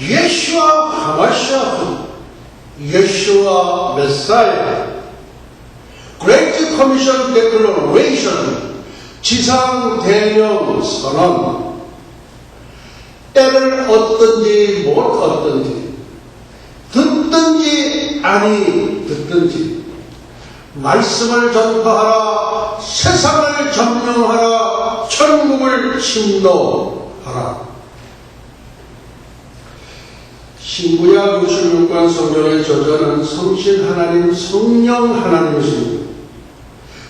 Yeshua HaMashiach, Yeshua Messiah, Great Commission Declaration, 지상 대명 선언. 때를 얻든지 못 얻든지, 듣든지 아니 듣든지, 말씀을 전파하라, 세상을 점령하라, 천국을 침노하라. 신구약 66권 성경의 저자는 성신 하나님, 성령 하나님이십니다.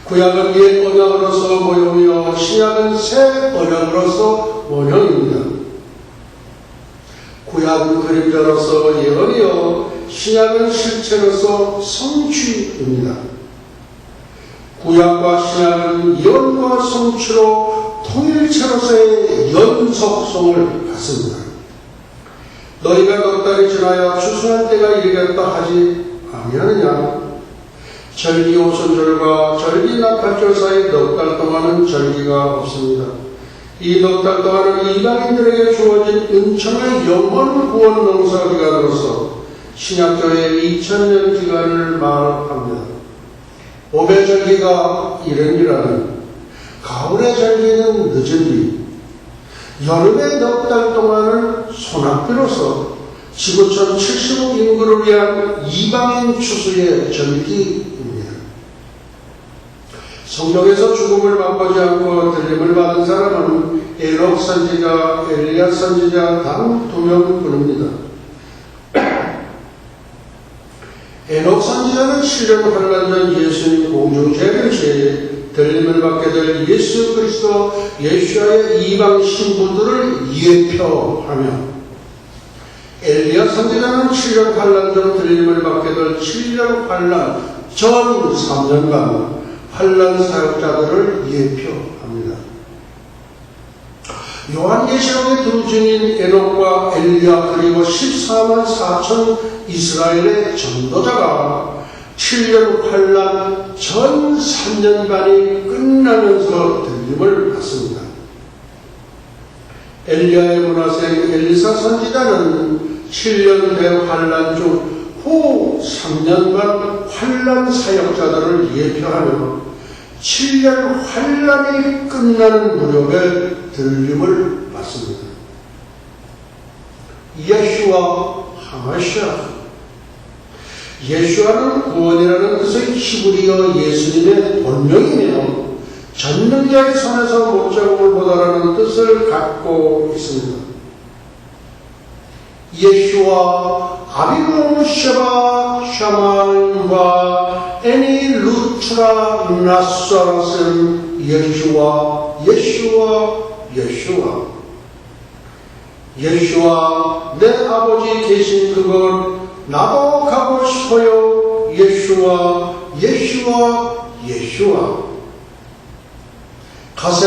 구약은 옛 언약으로서 모형이요 신약은 새 언약으로서 모형입니다. 구약은 그림자로서 예언이요 신약은 실체로서 성취입니다. 구약과 신약은 예언과 성취로 통일체로서의 연속성을 갖습니다. 너희가 넉 달이 지나야 추수할 때가 이르겠다 하지 아니하느냐? 절기 오순절과 절기 나팔절 사이 넉 달 동안은 절기가 없습니다. 이 넉 달 동안은 이방인들에게 주어진 은총의 영원 구원 농사 기간으로서 신약교회의 2000년 기간을 말합니다. 봄의 절기가 이른이라는, 가을의 절기는 늦은 뒤, 여름의 넉 달 동안은 소낙비로서 지구촌 70억 인구를 위한 이방인 추수의 절기입니다. 성경에서 죽음을 맛보지 않고 들림을 받은 사람은 에녹 선지자, 엘리야 선지자 단 2명뿐입니다. 에녹 선지자는 7년 환란 전 예수님 공중재림 시에 들림을 받게 될 예수 그리스도 예수와의 이방 신부들을 예표하며, 엘리야 선지자는 7년 환란 전 들림을 받게 될 7년 환란 전 3년간 환란 사역자들을 예표합니다. 요한계시록의 두 증인 에녹과 엘리야 그리고 14만 4천 이스라엘의 전도자가 7년 환란 전 3년간이 끝나면서 들림을 받습니다. 엘리야의 문화생 엘리사 선지자는 7년 대환란 중 후 3년간 환란 사역자들을 예표하며 7년 환란이 끝나는 무렵에 들림을 받습니다. 예슈와 하마시아, 예슈아는 구원이라는 뜻의 히브리어 예수님의 본명이며 전능자의 손에서 목자국을 보다라는 뜻을 갖고 있습니다. 예슈아 아비노 샤바 샤마인과 애니 루트라 나사라는 예슈아, 예슈아 내 아버지 계신 그곳 나도 가고 싶어요. 예슈아 가세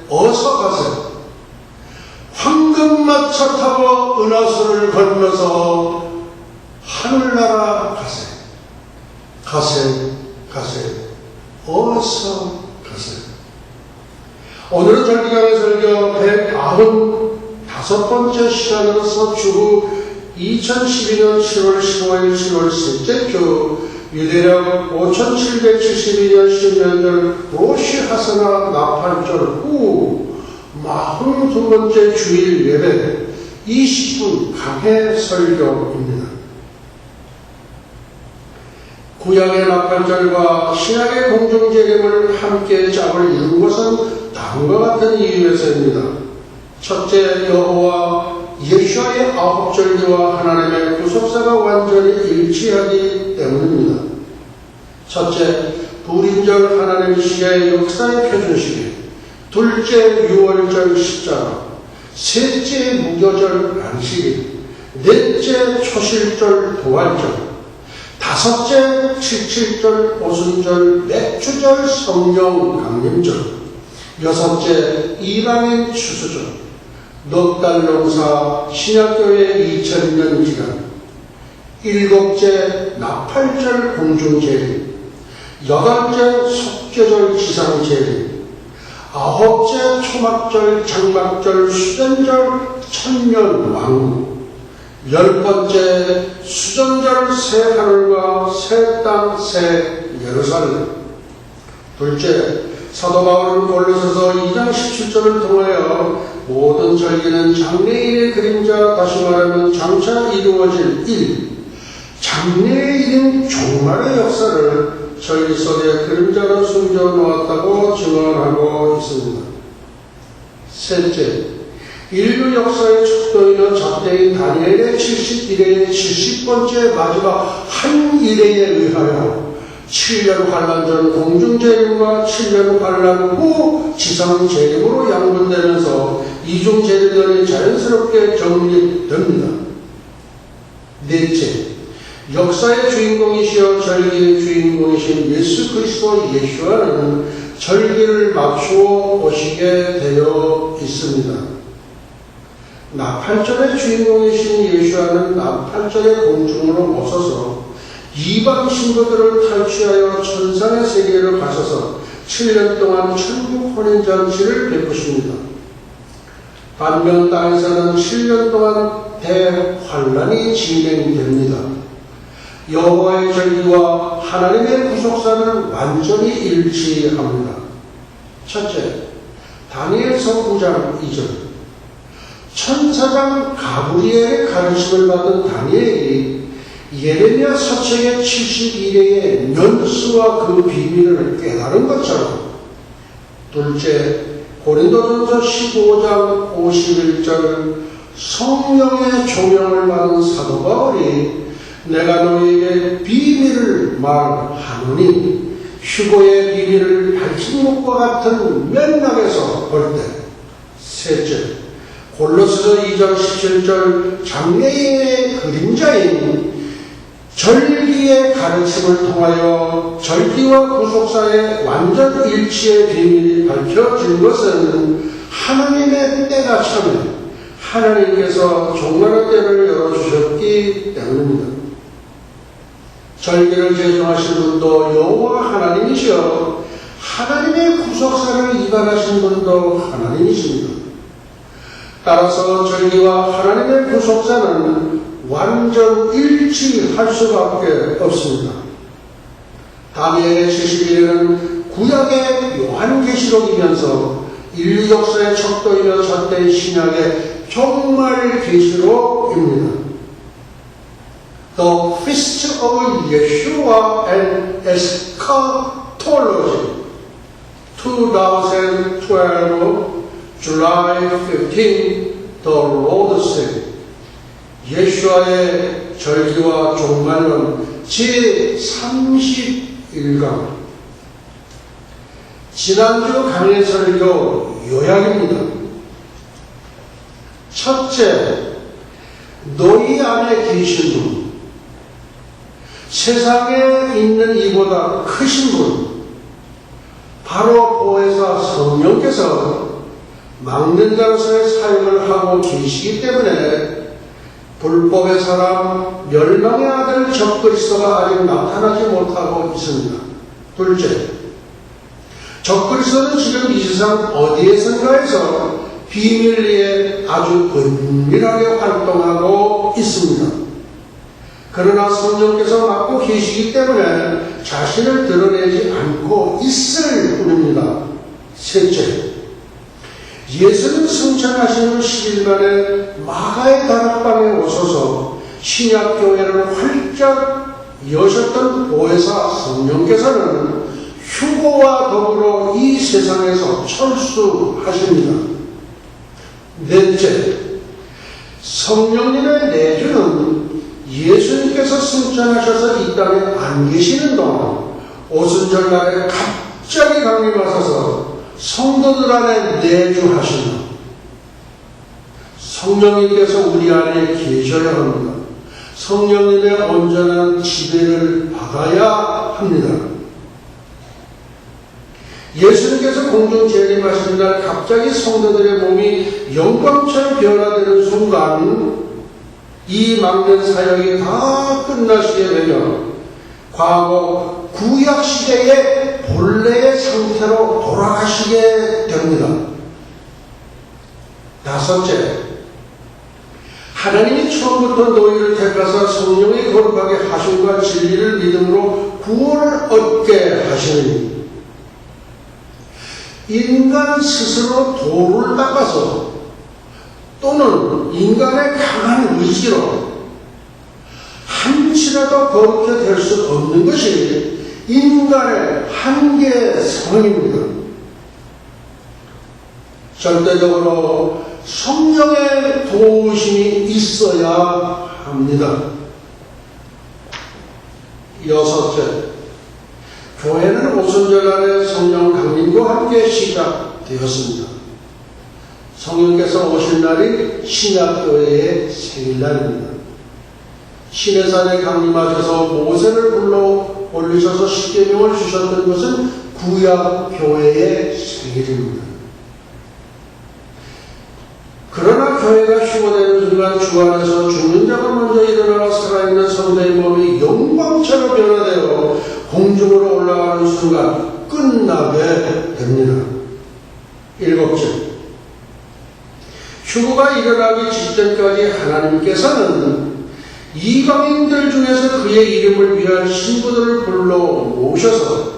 어서 가세. 황금마차 타고 은하수를 건너서 하늘나라 가세 어서 가세. 오늘은 절기강의 설교 195번째 시간으로서 주후 2012년 7월 15일 7월 셋째 주 유대력 5772년 10년절 로시 하스나 나팔절 후 42번째 주일 예배 20분 강해 설교입니다. 구약의 나팔절과 신약의 공중재림을 함께 짝을 이룬 것은 다음과 같은 이유에서입니다. 첫째, 여호와 예수와의 9절기와 하나님의 구속사가 완전히 일치하기 때문입니다. 첫째, 불임절 하나님시의 역사의 표준시기. 둘째, 유월절 십자가. 셋째, 무교절 안식일. 넷째, 초실절 부활절. 다섯째, 칠칠절 오순절 맥주절 성령 강림절. 여섯째, 이방인 추수절. 넉 달 농사 신약교회 2000년 기간. 일곱째, 나팔절 공중재림. 여덟째, 속죄절 지상재림. 아홉째, 초막절, 장막절, 수련절, 천년 왕국, 10번째 수전절 새 하늘과 새 땅 새 예루살렘. 둘째, 사도 바울은 골로새서 2장 17절을 통하여 모든 절기는 장래일의 그림자, 다시 말하면 장차 이루어질 일, 장래에 이른 종말의 역사를 절기 속에 그림자로 숨겨놓았다고 증언하고 있습니다. 셋째, 인류 역사의 척도이며 잣대인 다니엘의 71회의 70번째 마지막 한 일회에 의하여 7년 환란 전 공중재림과 7년 환란 후 지상재림으로 양분되면서 이중재림론이 자연스럽게 정립됩니다. 넷째, 역사의 주인공이시여 절기의 주인공이신 예수 그리스도 예수와는 절기를 맞추어 오시게 되어 있습니다. 나팔절의 주인공이신 예수와는 나팔절의 공중으로 오셔서 이방 신부들을 탈취하여 천상의 세계로 가셔서 7년 동안 천국 혼인잔치를 베푸십니다. 반면 땅에서는 7년 동안 대환란이 진행됩니다. 여호와의 절기와 하나님의 구속사는 완전히 일치합니다. 첫째, 다니엘서 9장 2절. 천사장 가브리엘의 가르침을 받은 다니엘이 예레미야 서책의 71회의 면수와 그 비밀을 깨달은 것처럼, 둘째, 고린도전서 15장 51절 성령의 조명을 받은 사도 바울이 내가 너희에게 비밀을 말하노니 휴거의 비밀을 밝힌 것과 같은 맥락에서 볼 때, 셋째, 골로새서 2장 17절 장래인의 그림자인 절기의 가르침을 통하여 절기와 구속사의 완전 일치의 비밀이 밝혀진 것은 하나님의 때가 차면 하나님께서 종말의 때를 열어주셨기 때문입니다. 절기를 제정하신 분도 여호와 하나님이시여 하나님의 구속사를 이반하신 분도 하나님이십니다. 따라서 절기와 하나님의 구속사는 완전 일치할 수밖에 없습니다. 다니엘의 71회는 구약의 요한계시록이면서 인류 역사의 척도이며 잣대인 신약의 종말 계시록입니다. The Feast of Yeshua and Eschatology 2012 July 15, The Road 예수와의 절기와 종말론 제31강. 지난주 강의 설교 요약입니다. 첫째, 너희 안에 계신 분, 세상에 있는 이보다 크신 분, 바로 보혜사 성령께서 막는 자로서의 사역을 하고 계시기 때문에 불법의 사람, 멸망의 아들 적그리스도가 아직 나타나지 못하고 있습니다. 둘째, 적그리스도는 지금 이 세상 어디에선가에서 비밀리에 아주 은밀하게 활동하고 있습니다. 그러나 성령께서 맡고 계시기 때문에 자신을 드러내지 않고 있을 뿐입니다. 셋째, 예수는 승천하신 후 10일 만에 마가의 다락방에 오셔서 신약교회를 활짝 여셨던 보혜사 성령께서는 휴거와 더불어 이 세상에서 철수하십니다. 넷째, 성령님의 내주는 예수님께서 승천하셔서 이 땅에 안 계시는 동안 오순절날에 갑자기 강림하셔서 성도들 안에 내주하시는 성령님께서 우리 안에 계셔야 합니다. 성령님의 온전한 지배를 받아야 합니다. 예수님께서 공중 재림하신 날 갑자기 성도들의 몸이 영광처럼 변화되는 순간 이 막는 사역이 다 끝나시게 되면 과거 구약 시대의 본래의 상태로 돌아가시게 됩니다. 다섯째, 하나님이 처음부터 너희를 택하사 성령의 거룩하게 하심과 진리를 믿음으로 구원을 얻게 하시느니 인간 스스로 도를 닦아서 또는 인간의 강한 의지로 한치라도 거룩해 될 수 없는 것이 인간의 한계 상황입니다. 절대적으로 성령의 도우심이 있어야 합니다. 여섯째, 교회는 오순절날에 성령 강림과 함께 시작되었습니다. 성령께서 오실 날이 신약교회의 생일날입니다. 시내산에 강림하셔서 모세를 불러 올리셔서 십계명을 주셨던 것은 구약교회의 생일입니다. 그러나 교회가 휴거되는 순간 주 안에서 죽는 자가 먼저 일어나 살아있는 성도의 몸이 영광처럼 변화되어 공중으로 올라가는 순간 끝나게 됩니다. 일곱째, 휴거가 일어나기 직전까지 하나님께서는 이방인들 중에서 그의 이름을 위한 신부들을 불러 모셔서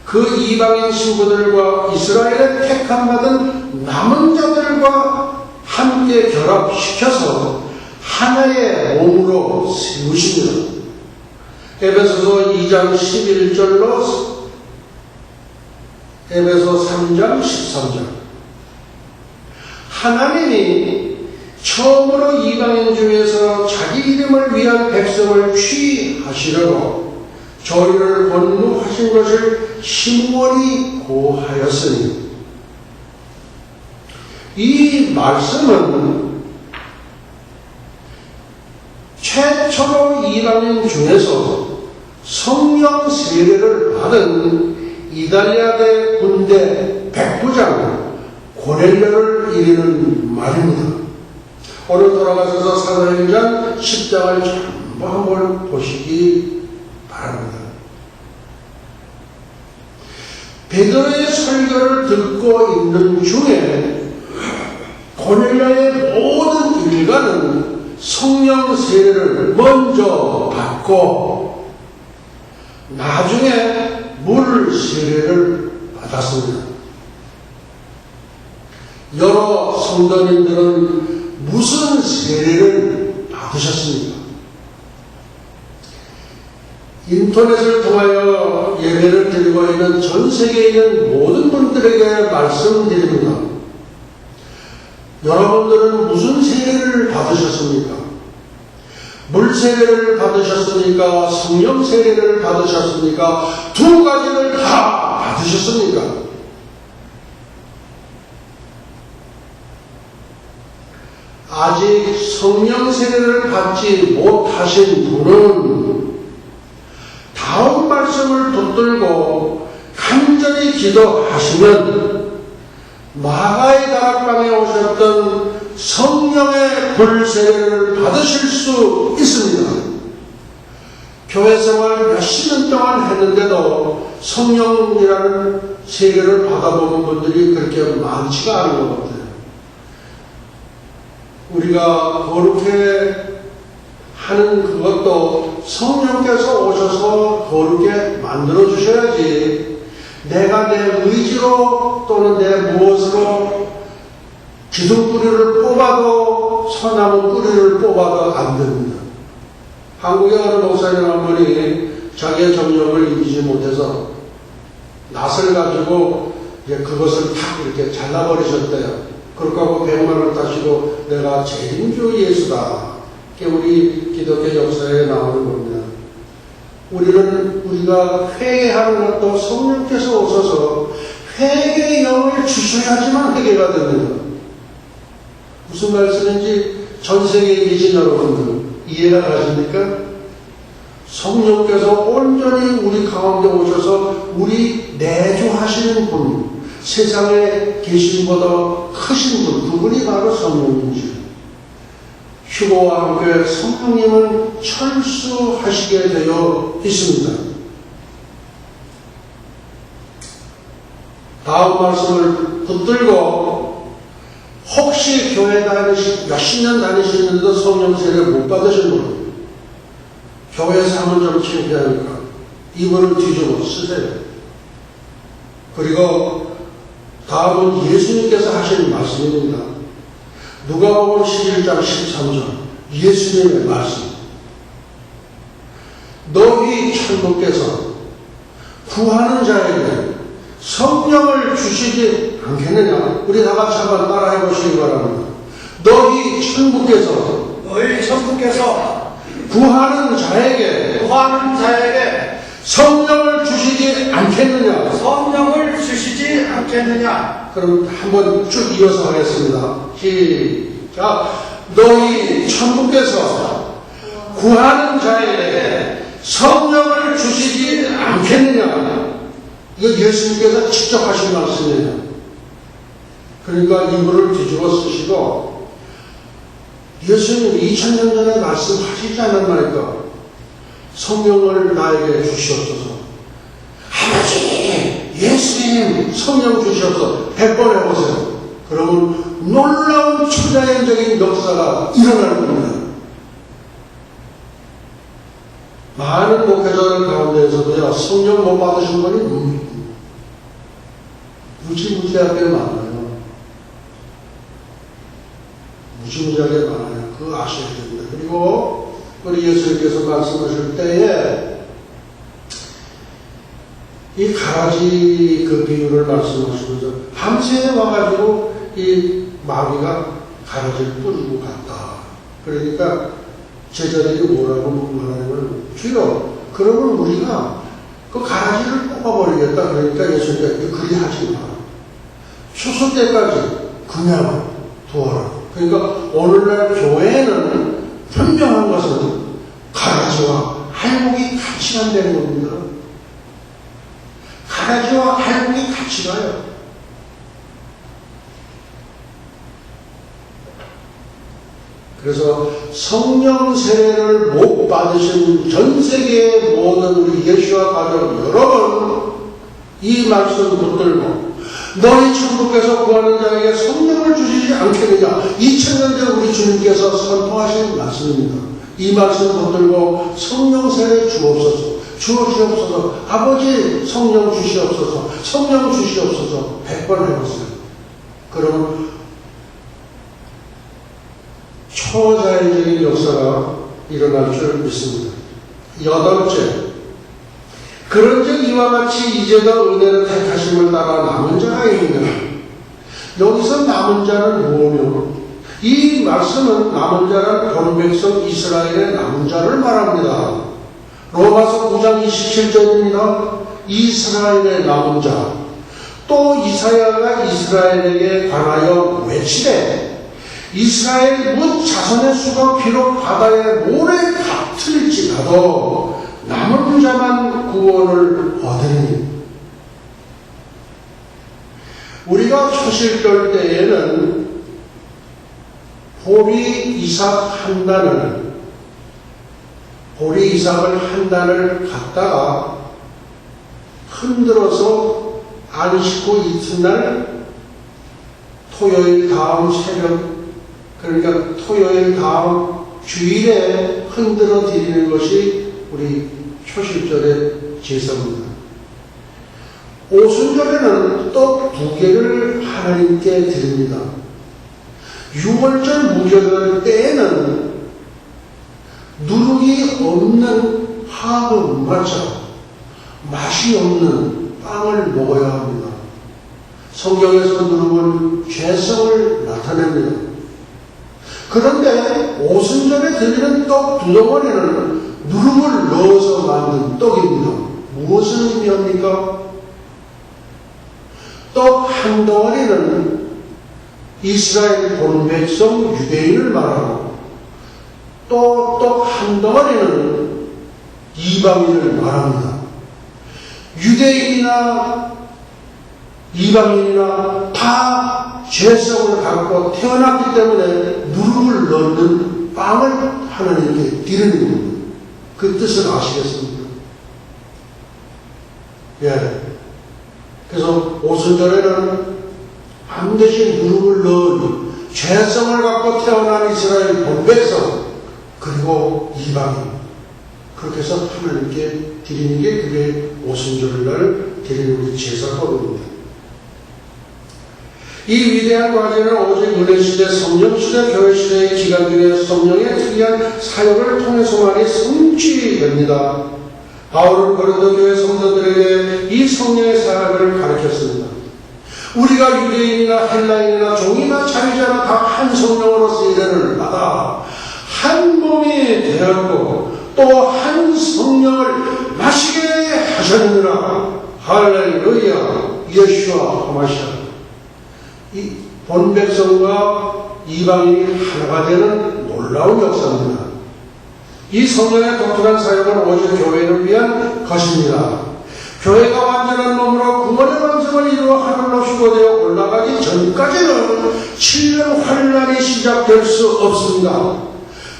그 이방인 신부들과 이스라엘의 택함받은 남은 자들과 함께 결합시켜서 하나의 몸으로 세우십니다. 에베소서 2장 11절로 에베소 3장 13절. 하나님이 처음으로 이방인 중에서 자기 이름을 위한 백성을 취하시려고 저희를 권고하신 것을 심원히 고하였으니 이 말씀은 최초로 이방인 중에서 성령 세례를 받은 이달리아대 군대 백부장 고넬료를 이르는 말입니다. 오늘 돌아가셔서 사도행전 10장을 전부 한번 보시기 바랍니다. 베드로의 설교를 듣고 있는 중에 고넬료의 모든 일가는 성령 세례를 먼저 받고 나중에 물 세례를 받았습니다. 여러 성도님들은 무슨 세례를 받으셨습니까? 인터넷을 통하여 예배를 드리고 있는 전 세계에 있는 모든 분들에게 말씀드립니다. 여러분들은 무슨 세례를 받으셨습니까? 물 세례를 받으셨습니까? 성령 세례를 받으셨습니까? 두 가지를 다 받으셨습니까? 아직 성령 세례를 받지 못하신 분은 다음 말씀을 붙들고 간절히 기도하시면 마가의 다락방에 오셨던 성령의 불세례를 받으실 수 있습니다. 교회 생활 몇십 년 동안 했는데도 성령이라는 세례를 받아보는 분들이 그렇게 많지가 않은 것 같아요. 우리가 거룩해 하는 그것도 성령께서 오셔서 거룩해 만들어 주셔야지, 내가 내 의지로 또는 내 무엇으로 기둥뿌리를 뽑아도 소나무 뿌리를 뽑아도 안 됩니다. 한국의 어느 목사님 한 분이 자기의 정력을 이기지 못해서 낫을 가지고 이제 그것을 탁 이렇게 잘라버리셨대요. 그렇게 하고 100만 원 따시고 내가 재림주 예수다. 그게 우리 기독교 역사에 나오는 겁니다. 우리가 회개하는 것도 성령께서 오셔서 회개의 영을 주셔야지만 회개가 됩니다. 무슨 말씀인지 전 세계에 계신 여러분들 이해가 가십니까? 성령께서 온전히 우리 가운데 오셔서 우리 내주하시는 분, 세상에 계신 보다 크신 분, 그분이 바로 성령이죠. 휴거와 함께 성령님은 철수하시게 되어 있습니다. 다음 말씀을 붙들고 혹시 교회 몇십 년 다니시는데도 성령 세례 못 받으신 분, 교회에서 하면 좀 창피하니까 이불을 뒤집어 쓰세요. 그리고 다음은 예수님께서 하신 말씀입니다. 누가복음 11장 13절 예수님의 말씀. 너희 천부께서 구하는 자에게 성령을 주시지 않겠느냐? 우리 다 같이 한번 따라해 보시기 바랍니다. 너희 천부께서 구하는 자에게 성령을 주시지 않겠느냐? 그럼 한번 쭉 이어서 하겠습니다. 시작. 너희 천부께서 구하는 자에게 성령을 주시지 않겠느냐? 이거 예수님께서 직접 하신 말씀이에요. 그러니까 이불을 뒤집어 쓰시고 예수님 2000년 전에 말씀하시지 않았나니까 성령을 나에게 주시옵소서. 아버지 예수님 성령 주시옵소서 100번 해보세요. 그러면 놀라운 초자연적인 역사가 일어날 겁니다. 많은 목회자들 가운데에서도요, 성령 못 받으신 분이 무지무지하게 많아요. 무지무지하게 많아요. 그거 아셔야 됩니다. 그리고 우리 예수님께서 말씀하실 때에 이 가라지 그 비유를 말씀하시면서 밤새 와가지고 이 마귀가 가라지를 뿌리고 갔다. 그러니까 제자들이 뭐라고 말하냐면 주여 그러면 우리가 그 가라지를 뽑아버리겠다. 그러니까 예수님께서 그리 하지 마. 추수 때까지 그냥 두어라. 그러니까 오늘날 교회는 분명한 것은 가라지와 알곡이 같이 간다는 겁니다. 가라지와 알곡이 같이 가요. 그래서 성령 세례를 못 받으신 전 세계의 모든 우리 예수와 가족 여러분, 이 말씀 붙들고 너희 천부께서 구하는 자에게 성령을 주시지 않겠느냐? 2000년 전 우리 주님께서 선포하신 말씀입니다. 이 말씀 붙들고 성령 세례 주옵소서, 주옵소서, 아버지 성령 주시옵소서, 성령 주시옵소서 100번 해보세요. 그러면 초자연적인 역사가 일어날 줄 믿습니다. 8째, 그런즉 이와 같이 이제도 은혜를 택하심을 따라 남은 자가 있느냐. 여기서 남은 자는 뭐며, 이 말씀은 남은 자란 본백성 이스라엘의 남은 자를 말합니다. 로마서 9장 27절입니다. 이스라엘의 남은 자. 또 이사야가 이스라엘에게 관하여 외치되 이스라엘 문 자손의 수가 비록 바다의 모래 같을지라도 남은 자만 구원을 얻으니. 우리가 초실절 때에는 보리 이삭 한 단을 갖다가 흔들어서 안식구 이튿날 토요일 다음 새벽, 그러니까 토요일 다음 주일에 흔들어 드리는 것이 우리 초실절의 제사입니다. 오순절에는 떡 2개를 하나님께 드립니다. 유월절 무교절 때에는 누룩이 없는 하고 마차, 맛이 없는 빵을 먹어야 합니다. 성경에서 누룩은 죄성을 나타냅니다. 그런데 오순절에 드리는 떡 2덩어리는 누룩을 넣어서 만든 떡입니다. 무엇을 의미합니까? 떡 1덩어리는 이스라엘 본백성 유대인을 말하고 또 떡 1덩어리는 이방인을 말합니다. 유대인이나 이방인이나 다 죄성을 갖고 태어났기 때문에 누룩을 넣는 빵을 하나님께 드리는 겁니다. 그 뜻을 아시겠습니까? 예. 그래서 오순절에는 반드시 누룩을 넣은 죄성을 갖고 태어난 이스라엘 본백성, 그리고 이방인, 그렇게 해서 하나님께 드리는 게 그게 오순절날 드리는 우리 제사법입니다. 이 위대한 과제는 오직 은혜시대, 성령시대, 교회시대의 기간 중에 성령의 특이한 사역을 통해서만이 성취됩니다. 바울은 고린도 교회 성도들에게 이 성령의 사역을 가르쳤습니다. 우리가 유대인이나 헬라인이나 종이나 자유자나 다 한 성령으로서 이르는 바다 한 몸이 되었고 또 한 성령을 마시게 하셨느니라. 할렐루야. 예수와 하마시아. 이 본백성과 이방인이 하나가 되는 놀라운 역사입니다. 이 성령의 독특한 사역은 오직 교회를 위한 것입니다. 교회가 완전한 몸으로 구원의 완성을 이루어 하늘로 휴거되어 올라가기 전까지는 7년 환란이 시작될 수 없습니다.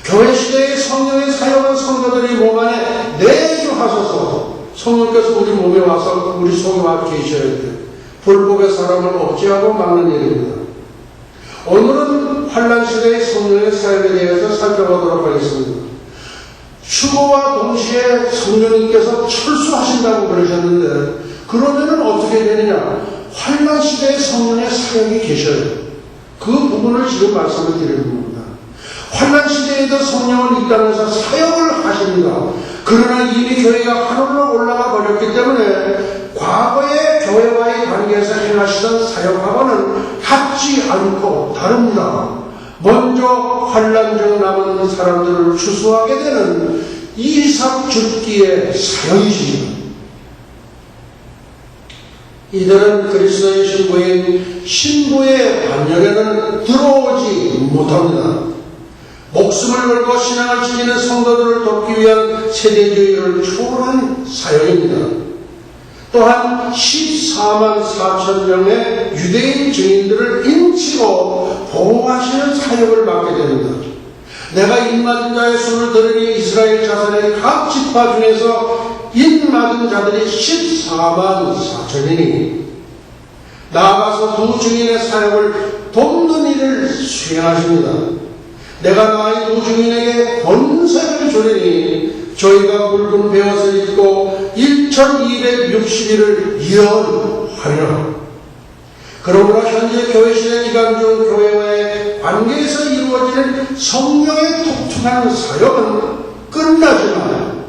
교회 시대의 성령의 사역은 성도들이 몸 안에 내주하소서. 성령께서 우리 몸에 와서 우리 속에 와 계셔야 돼요. 불법의 사람을 억제하고 막는 일입니다. 오늘은 환란 시대의 성령의 사역에 대해서 살펴보도록 하겠습니다. 휴거와 동시에 성령님께서 철수하신다고 그러셨는데, 그러면은 어떻게 되느냐? 환란 시대의 성령의 사역이 계셔요. 그 부분을 지금 말씀을 드리는 겁니다. 환란 시대에도 성령은 이 땅에서 사역을 하십니다. 그러나 이미 교회가 하늘로 올라가 버렸기 때문에 과거의 교회와의 관계에서 행하시던 사역하고는 같지 않고 다릅니다. 먼저 환란 중 남은 사람들을 추수하게 되는 이삭 죽기의 사역이십니다. 이들은 그리스도의 신부인 신부의 반열에는 들어오지 못합니다. 목숨을 걸고 신앙을 지키는 성도들을 돕기 위한 세대주의를 초월한 사역입니다. 또한 14만 4천 명의 유대인 증인들을 인치고 보호하시는 사역을 맡게 됩니다. 내가 인맞은 자의 수를 들으니 이스라엘 자손의 각 지파 중에서 인맞은 자들이 14만 4천이니 나아가서 두 증인의 사역을 돕는 일을 수행하십니다. 내가 나의 두 증인에게 권세를 주리니 저희가 굵은 베옷을 입고 1260일을 예언하리라. 그러므로 현재 교회시대 기간 중 교회와의 관계에서 이루어지는 성령의 독특한 사역은 끝나지만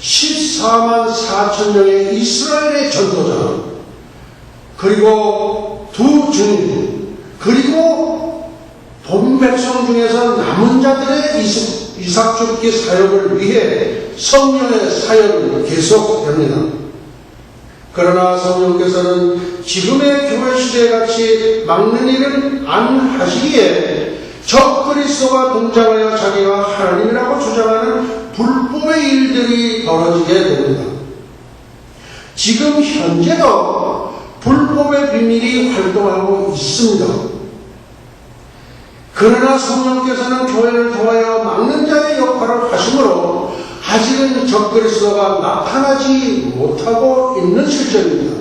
14만 4천 명의 이스라엘의 전도자, 그리고 두 증인, 그리고 본백성 중에서 남은 자들의 이삭 죽기 사역을 위해 성령의 사역은 계속됩니다. 그러나 성령께서는 지금의 교회 시대 같이 막는 일은 안 하시기에 적 그리스도가 등장하여 자기가 하나님이라고 주장하는 불법의 일들이 벌어지게 됩니다. 지금 현재도 불법의 비밀이 활동하고 있습니다. 그러나 성령께서는 교회를 도와여 막는 자의 역할을 하시므로 아직은 적그리스도가 나타나지 못하고 있는 실정입니다.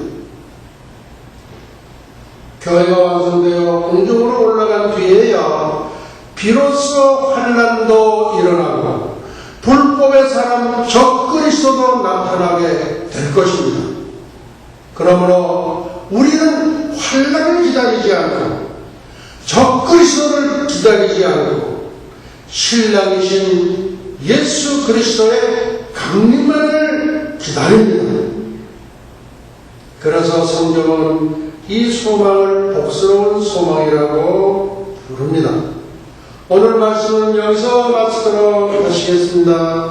교회가 완성되어 공중으로 올라간 뒤에야 비로소 환란도 일어나고 불법의 사람 적그리스도도 나타나게 될 것입니다. 그러므로 우리는 환란을 기다리지 않고 적그리스도를 기다리지 않고 신랑이신 예수 그리스도의 강림만을 기다립니다. 그래서 성경은 이 소망을 복스러운 소망이라고 부릅니다. 오늘 말씀은 여기서 마치도록 하시겠습니다.